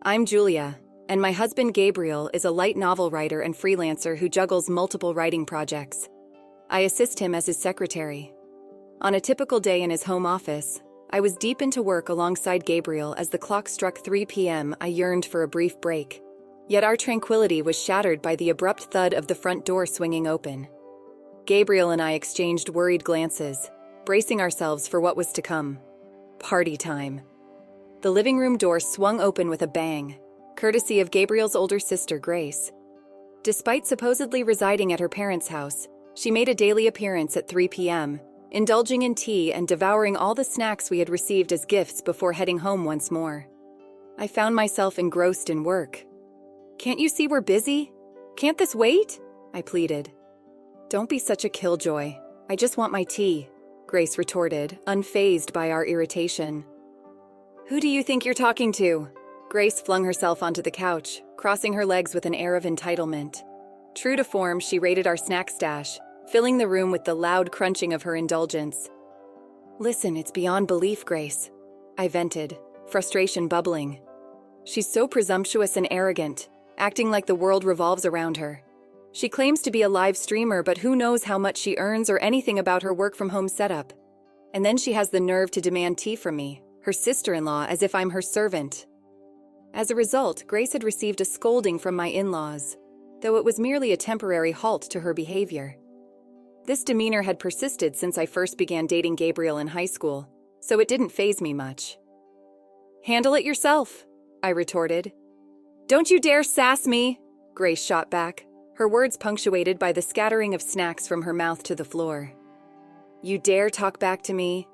I'm Julia, and my husband Gabriel is a light novel writer and freelancer who juggles multiple writing projects. I assist him as his secretary. On a typical day in his home office, I was deep into work alongside Gabriel as the clock struck 3 p.m. I yearned for a brief break. Yet our tranquility was shattered by the abrupt thud of the front door swinging open. Gabriel and I exchanged worried glances, bracing ourselves for what was to come. Party time. The living room door swung open with a bang, courtesy of Gabriel's older sister, Grace. Despite supposedly residing at her parents' house, she made a daily appearance at 3 p.m., indulging in tea and devouring all the snacks we had received as gifts before heading home once more. I found myself engrossed in work. "Can't you see we're busy? Can't this wait?" I pleaded. "Don't be such a killjoy. I just want my tea," Grace retorted, unfazed by our irritation. "Who do you think you're talking to?" Grace flung herself onto the couch, crossing her legs with an air of entitlement. True to form, she raided our snack stash, filling the room with the loud crunching of her indulgence. "Listen, it's beyond belief, Grace," I vented, frustration bubbling. "She's so presumptuous and arrogant, acting like the world revolves around her. She claims to be a live streamer, but who knows how much she earns or anything about her work-from-home setup. And then she has the nerve to demand tea from me, her sister-in-law, as if I'm her servant." As a result, Grace had received a scolding from my in-laws, though it was merely a temporary halt to her behavior. This demeanor had persisted since I first began dating Gabriel in high school, so it didn't faze me much. "Handle it yourself," I retorted. "Don't you dare sass me," Grace shot back, her words punctuated by the scattering of snacks from her mouth to the floor. "You dare talk back to me?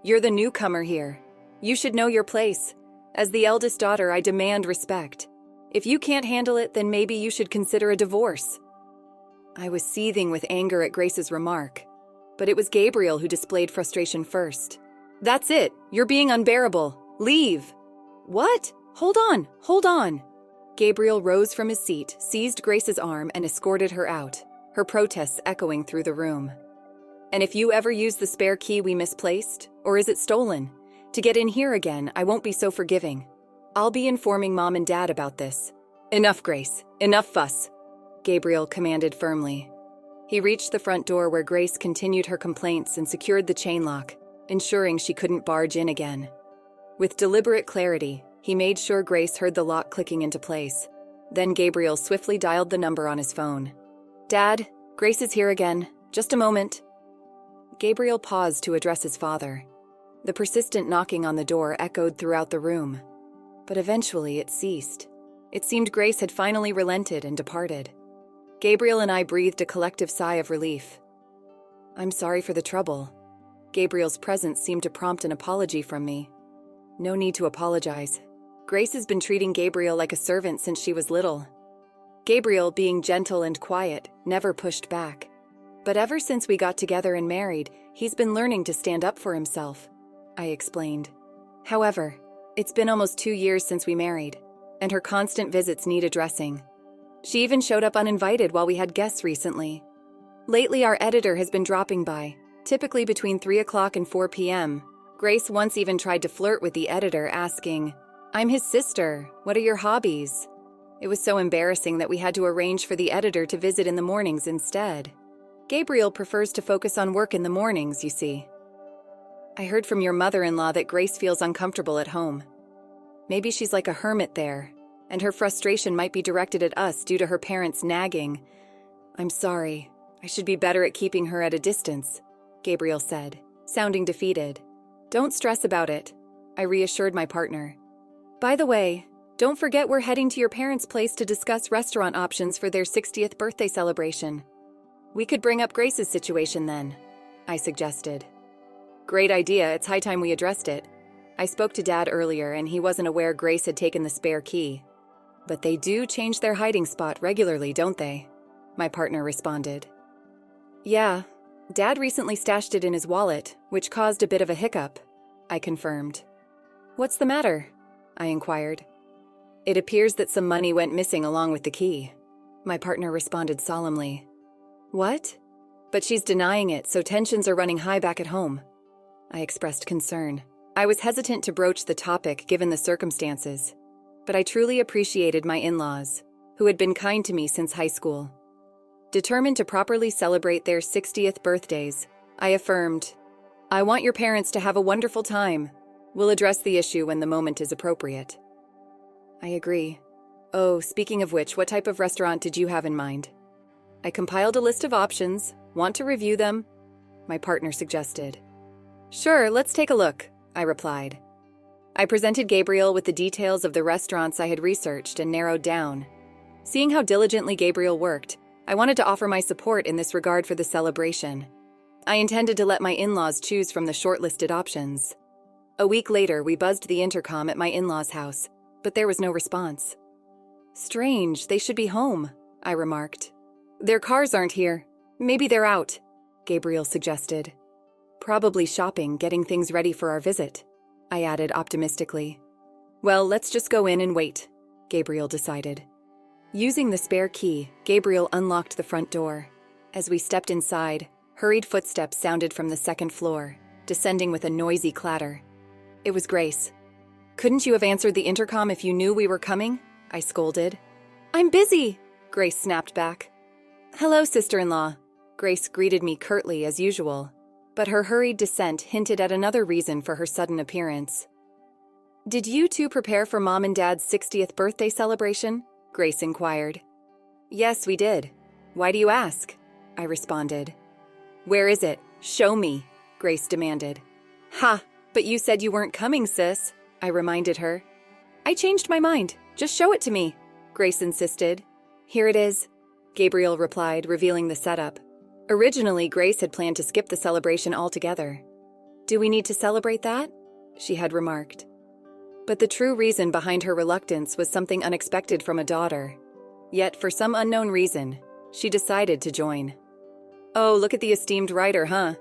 You're the newcomer here. You should know your place. As the eldest daughter, I demand respect. If you can't handle it, then maybe you should consider a divorce." I was seething with anger at Grace's remark, but it was Gabriel who displayed frustration first. "That's it. You're being unbearable. Leave." "What? Hold on. Gabriel rose from his seat, seized Grace's arm, and escorted her out, her protests echoing through the room. "And if you ever use the spare key we misplaced, or is it stolen, to get in here again, I won't be so forgiving. I'll be informing Mom and Dad about this." "Enough, Grace. Enough fuss," Gabriel commanded firmly. He reached the front door where Grace continued her complaints and secured the chain lock, ensuring she couldn't barge in again. With deliberate clarity, he made sure Grace heard the lock clicking into place. Then Gabriel swiftly dialed the number on his phone. "Dad, Grace is here again. Just a moment." Gabriel paused to address his father. The persistent knocking on the door echoed throughout the room, but eventually it ceased. It seemed Grace had finally relented and departed. Gabriel and I breathed a collective sigh of relief. "I'm sorry for the trouble." Gabriel's presence seemed to prompt an apology from me. "No need to apologize. Grace has been treating Gabriel like a servant since she was little." Gabriel, being gentle and quiet, never pushed back. But ever since we got together and married, he's been learning to stand up for himself, I explained. "However, it's been almost 2 years since we married, and her constant visits need addressing. She even showed up uninvited while we had guests recently. Lately, our editor has been dropping by, typically between 3 o'clock and 4 p.m. Grace once even tried to flirt with the editor, asking, 'I'm his sister. What are your hobbies?' It was so embarrassing that we had to arrange for the editor to visit in the mornings instead. Gabriel prefers to focus on work in the mornings, you see. I heard from your mother-in-law that Grace feels uncomfortable at home. Maybe she's like a hermit there, and her frustration might be directed at us due to her parents nagging. I'm sorry. I should be better at keeping her at a distance," Gabriel said, sounding defeated. "Don't stress about it," I reassured my partner. "By the way, don't forget we're heading to your parents' place to discuss restaurant options for their 60th birthday celebration. We could bring up Grace's situation then," I suggested. "Great idea. It's high time we addressed it. I spoke to Dad earlier and he wasn't aware Grace had taken the spare key. But they do change their hiding spot regularly, don't they?" my partner responded. "Yeah, Dad recently stashed it in his wallet, which caused a bit of a hiccup," I confirmed. "What's the matter?" I inquired. "It appears that some money went missing along with the key," my partner responded solemnly. "What?" "But she's denying it, so tensions are running high back at home." I expressed concern. I was hesitant to broach the topic given the circumstances. but I truly appreciated my in-laws, who had been kind to me since high school. Determined to properly celebrate their 60th birthdays, I affirmed, "I want your parents to have a wonderful time. We'll address the issue when the moment is appropriate." "I agree. Oh, speaking of which, what type of restaurant did you have in mind?" "I compiled a list of options. Want to review them?" my partner suggested. "Sure, let's take a look," I replied. I presented Gabriel with the details of the restaurants I had researched and narrowed down. Seeing how diligently Gabriel worked, I wanted to offer my support in this regard for the celebration. I intended to let my in-laws choose from the shortlisted options. A week later, we buzzed the intercom at my in-laws' house, but there was no response. "Strange, they should be home," I remarked. "Their cars aren't here. Maybe they're out," Gabriel suggested. "Probably shopping, getting things ready for our visit," I added optimistically. "Well, let's just go in and wait," Gabriel decided. Using the spare key, Gabriel unlocked the front door. As we stepped inside, hurried footsteps sounded from the second floor, descending with a noisy clatter. It was Grace. "Couldn't you have answered the intercom if you knew we were coming?" I scolded. "I'm busy," Grace snapped back. "Hello, sister-in-law." Grace greeted me curtly as usual, but her hurried descent hinted at another reason for her sudden appearance. "Did you two prepare for Mom and Dad's 60th birthday celebration?" Grace inquired. "Yes, we did. Why do you ask?" I responded. "Where is it? Show me," Grace demanded. "Ha, but you said you weren't coming, sis," I reminded her. "I changed my mind. Just show it to me," Grace insisted. "Here it is," Gabriel replied, revealing the setup. Originally, Grace had planned to skip the celebration altogether. "Do we need to celebrate that?" she had remarked. But the true reason behind her reluctance was something unexpected from a daughter. Yet, for some unknown reason, she decided to join. "Oh, look at the esteemed writer, huh?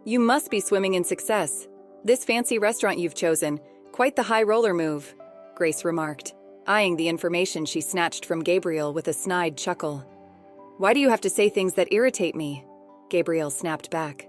You must be swimming in success. This fancy restaurant you've chosen, quite the high roller move," Grace remarked, eyeing the information she snatched from Gabriel with a snide chuckle. "Why do you have to say things that irritate me?" Gabriel snapped back.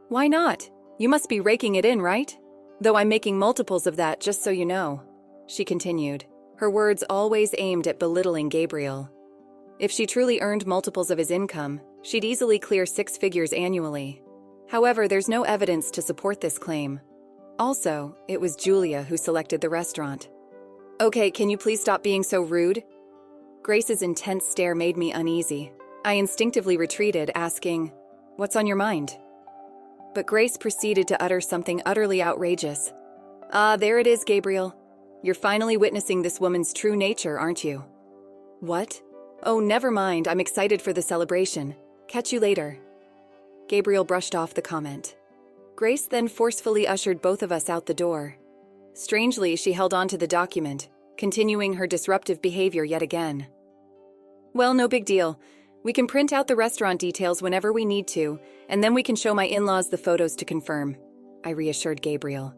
"Why not? You must be raking it in, right? Though I'm making multiples of that, just so you know," she continued, her words always aimed at belittling Gabriel. If she truly earned multiples of his income, she'd easily clear 6 figures annually. However, there's no evidence to support this claim. Also, it was Julia who selected the restaurant. "Okay, can you please stop being so rude?" Grace's intense stare made me uneasy. I instinctively retreated, asking, "What's on your mind?" But Grace proceeded to utter something utterly outrageous. "Ah, there it is, Gabriel. You're finally witnessing this woman's true nature, aren't you?" "What? Oh, never mind. I'm excited for the celebration. Catch you later." Gabriel brushed off the comment. Grace then forcefully ushered both of us out the door. Strangely, she held on to the document, continuing her disruptive behavior yet again. "Well, no big deal. We can print out the restaurant details whenever we need to, and then we can show my in-laws the photos to confirm," I reassured Gabriel.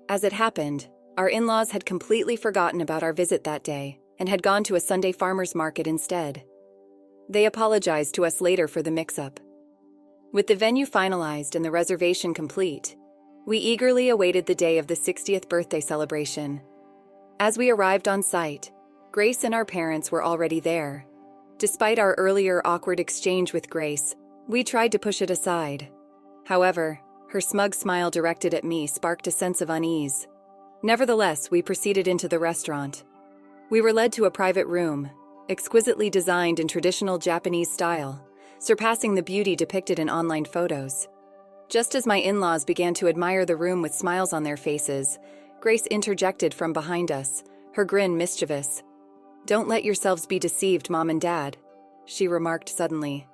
As it happened, our in-laws had completely forgotten about our visit that day and had gone to a Sunday farmers market instead. They apologized to us later for the mix-up. With the venue finalized and the reservation complete, we eagerly awaited the day of the 60th birthday celebration. As we arrived on site, Grace and our parents were already there. Despite our earlier awkward exchange with Grace, we tried to push it aside. However, her smug smile directed at me sparked a sense of unease. Nevertheless, we proceeded into the restaurant. We were led to a private room, exquisitely designed in traditional Japanese style, surpassing the beauty depicted in online photos. Just as my in-laws began to admire the room with smiles on their faces, Grace interjected from behind us, her grin mischievous. "Don't let yourselves be deceived, Mom and Dad," she remarked suddenly.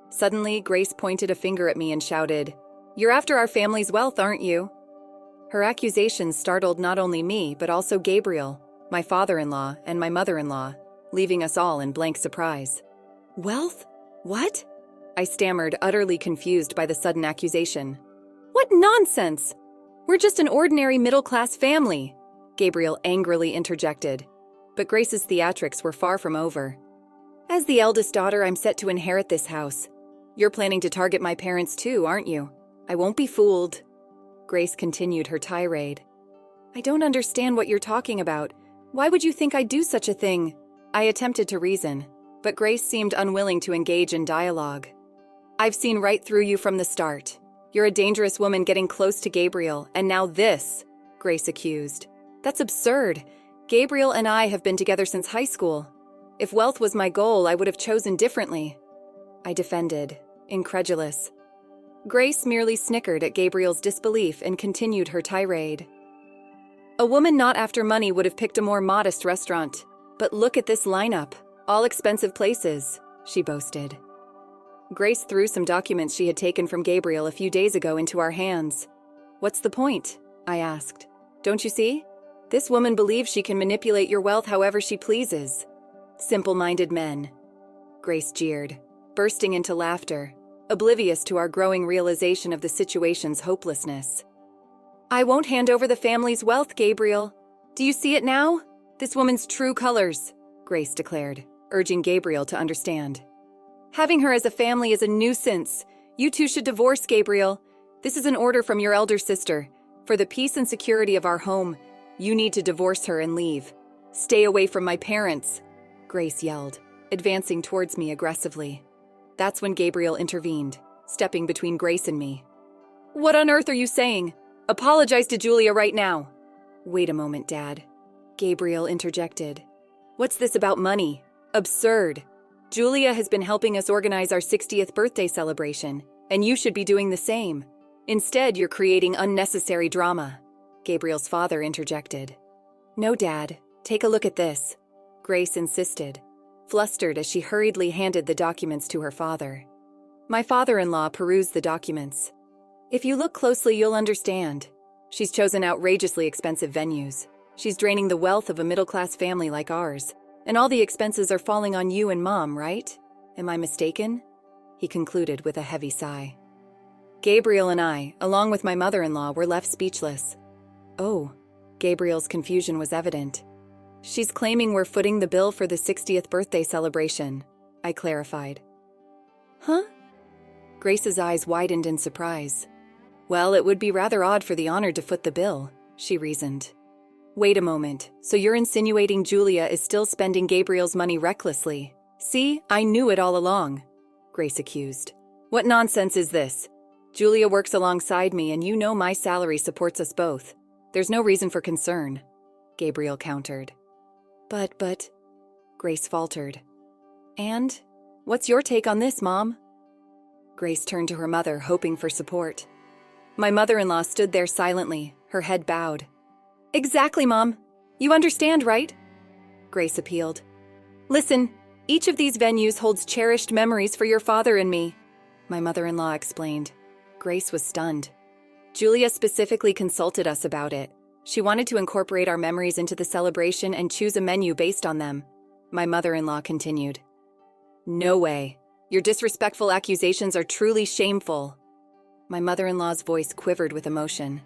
Suddenly, Grace pointed a finger at me and shouted, "You're after our family's wealth, aren't you?" Her accusations startled not only me, but also Gabriel, my father-in-law, and my mother-in-law, leaving us all in blank surprise. "Wealth? What?" I stammered, utterly confused by the sudden accusation. "What nonsense! We're just an ordinary middle-class family," Gabriel angrily interjected. But Grace's theatrics were far from over. "As the eldest daughter, I'm set to inherit this house. You're planning to target my parents too, aren't you? I won't be fooled." Grace continued her tirade. "I don't understand what you're talking about. Why would you think I'd do such a thing? I attempted to reason, but Grace seemed unwilling to engage in dialogue. I've seen right through you from the start. You're a dangerous woman getting close to Gabriel, and now this, Grace accused. That's absurd. Gabriel and I have been together since high school. If wealth was my goal, I would have chosen differently. I defended, incredulous. Grace merely snickered at Gabriel's disbelief and continued her tirade. A woman not after money would have picked a more modest restaurant. But look at this lineup. All expensive places, she boasted. Grace threw some documents she had taken from Gabriel a few days ago into our hands. What's the point? I asked. Don't you see? This woman believes she can manipulate your wealth however she pleases. Simple-minded men. Grace jeered, bursting into laughter, oblivious to our growing realization of the situation's hopelessness. I won't hand over the family's wealth, Gabriel. Do you see it now? This woman's true colors, Grace declared, urging Gabriel to understand. Having her as a family is a nuisance. You two should divorce, Gabriel. This is an order from your elder sister. For the peace and security of our home, you need to divorce her and leave. Stay away from my parents, Grace yelled, advancing towards me aggressively. That's when Gabriel intervened, stepping between Grace and me. What on earth are you saying? Apologize to Julia right now. Wait a moment, Dad. Gabriel interjected. What's this about money? Absurd. Julia has been helping us organize our 60th birthday celebration, and you should be doing the same. Instead, you're creating unnecessary drama. Gabriel's father interjected. No, Dad. Take a look at this. Grace insisted, flustered as she hurriedly handed the documents to her father. My father-in-law perused the documents. If you look closely, you'll understand. She's chosen outrageously expensive venues. She's draining the wealth of a middle-class family like ours. And all the expenses are falling on you and Mom, right? Am I mistaken? He concluded with a heavy sigh. Gabriel and I, along with my mother-in-law, were left speechless. Oh, Gabriel's confusion was evident. She's claiming we're footing the bill for the 60th birthday celebration, I clarified. Huh? Grace's eyes widened in surprise. Well, it would be rather odd for the honored to foot the bill, she reasoned. Wait a moment, so you're insinuating Julia is still spending Gabriel's money recklessly? See, I knew it all along, Grace accused. What nonsense is this? Julia works alongside me and you know my salary supports us both. There's no reason for concern, Gabriel countered. But, Grace faltered. And? What's your take on this, Mom? Grace turned to her mother, hoping for support. My mother-in-law stood there silently, her head bowed. Exactly, Mom. You understand, right? Grace appealed. Listen, each of these venues holds cherished memories for your father and me, my mother-in-law explained. Grace was stunned. Julia specifically consulted us about it. She wanted to incorporate our memories into the celebration and choose a menu based on them, my mother-in-law continued. No way. Your disrespectful accusations are truly shameful. My mother-in-law's voice quivered with emotion.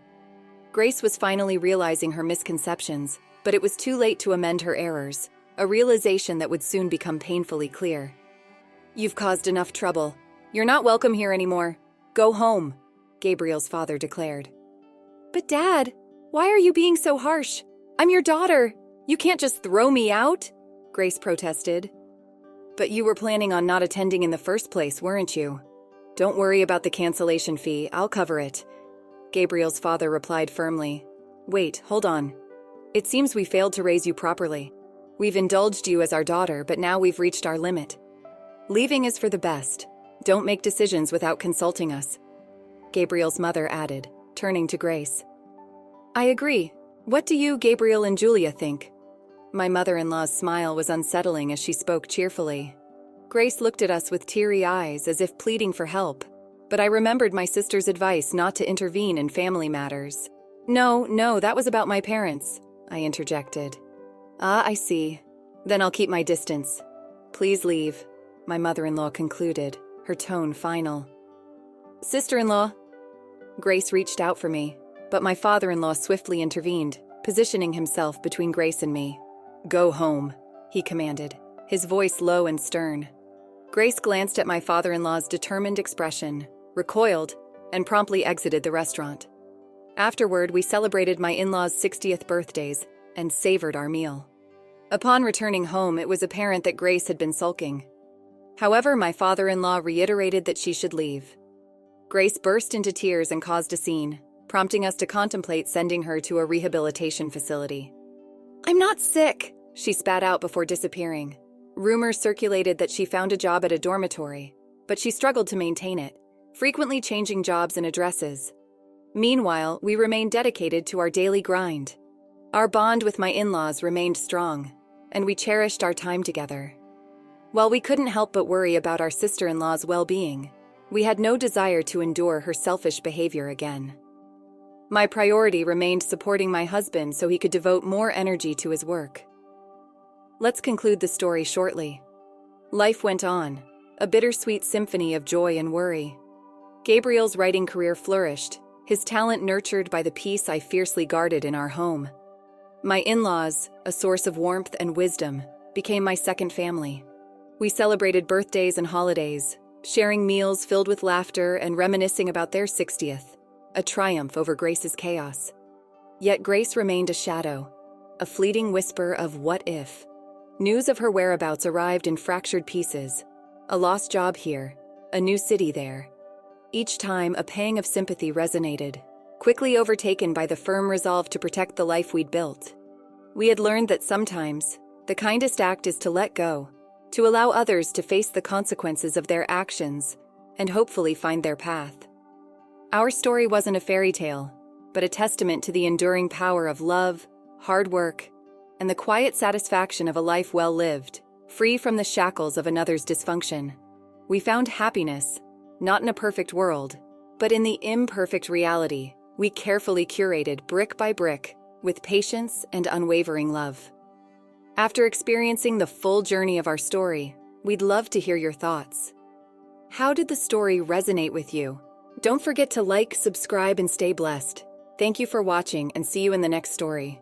Grace was finally realizing her misconceptions, but it was too late to amend her errors, a realization that would soon become painfully clear. You've caused enough trouble. You're not welcome here anymore. Go home, Gabriel's father declared. But Dad, why are you being so harsh? I'm your daughter. You can't just throw me out, Grace protested. But you were planning on not attending in the first place, weren't you? Don't worry about the cancellation fee, I'll cover it, Gabriel's father replied firmly. Wait, hold on. It seems we failed to raise you properly. We've indulged you as our daughter, but now we've reached our limit. Leaving is for the best. Don't make decisions without consulting us, Gabriel's mother added, turning to Grace. I agree. What do you, Gabriel and Julia, think? My mother-in-law's smile was unsettling as she spoke cheerfully. Grace looked at us with teary eyes as if pleading for help, but I remembered my sister's advice not to intervene in family matters. No, that was about my parents, I interjected. Ah, I see. Then I'll keep my distance. Please leave, my mother-in-law concluded, her tone final. Sister-in-law. Grace reached out for me, but my father-in-law swiftly intervened, positioning himself between Grace and me. Go home, he commanded, his voice low and stern. Grace glanced at my father-in-law's determined expression, recoiled, and promptly exited the restaurant. Afterward, we celebrated my in-laws' 60th birthdays and savored our meal. Upon returning home, it was apparent that Grace had been sulking. However, my father-in-law reiterated that she should leave. Grace burst into tears and caused a scene, prompting us to contemplate sending her to a rehabilitation facility. "I'm not sick," she spat out before disappearing. Rumors circulated that she found a job at a dormitory, but she struggled to maintain it, frequently changing jobs and addresses. Meanwhile, we remained dedicated to our daily grind. Our bond with my in-laws remained strong, and we cherished our time together. While we couldn't help but worry about our sister-in-law's well-being, we had no desire to endure her selfish behavior again. My priority remained supporting my husband so he could devote more energy to his work. Let's conclude the story shortly. Life went on, a bittersweet symphony of joy and worry. Gabriel's writing career flourished, his talent nurtured by the peace I fiercely guarded in our home. My in-laws, a source of warmth and wisdom, became my second family. We celebrated birthdays and holidays, sharing meals filled with laughter and reminiscing about their 60th, a triumph over Grace's chaos. Yet Grace remained a shadow, a fleeting whisper of what if. News of her whereabouts arrived in fractured pieces, a lost job here, a new city there. Each time, a pang of sympathy resonated, quickly overtaken by the firm resolve to protect the life we'd built. We had learned that sometimes, the kindest act is to let go, to allow others to face the consequences of their actions, and hopefully find their path. Our story wasn't a fairy tale, but a testament to the enduring power of love, hard work, and the quiet satisfaction of a life well lived, free from the shackles of another's dysfunction. We found happiness, not in a perfect world, but in the imperfect reality we carefully curated brick by brick with patience and unwavering love. After experiencing the full journey of our story, we'd love to hear your thoughts. How did the story resonate with you? Don't forget to like, subscribe, and stay blessed. Thank you for watching, and see you in the next story.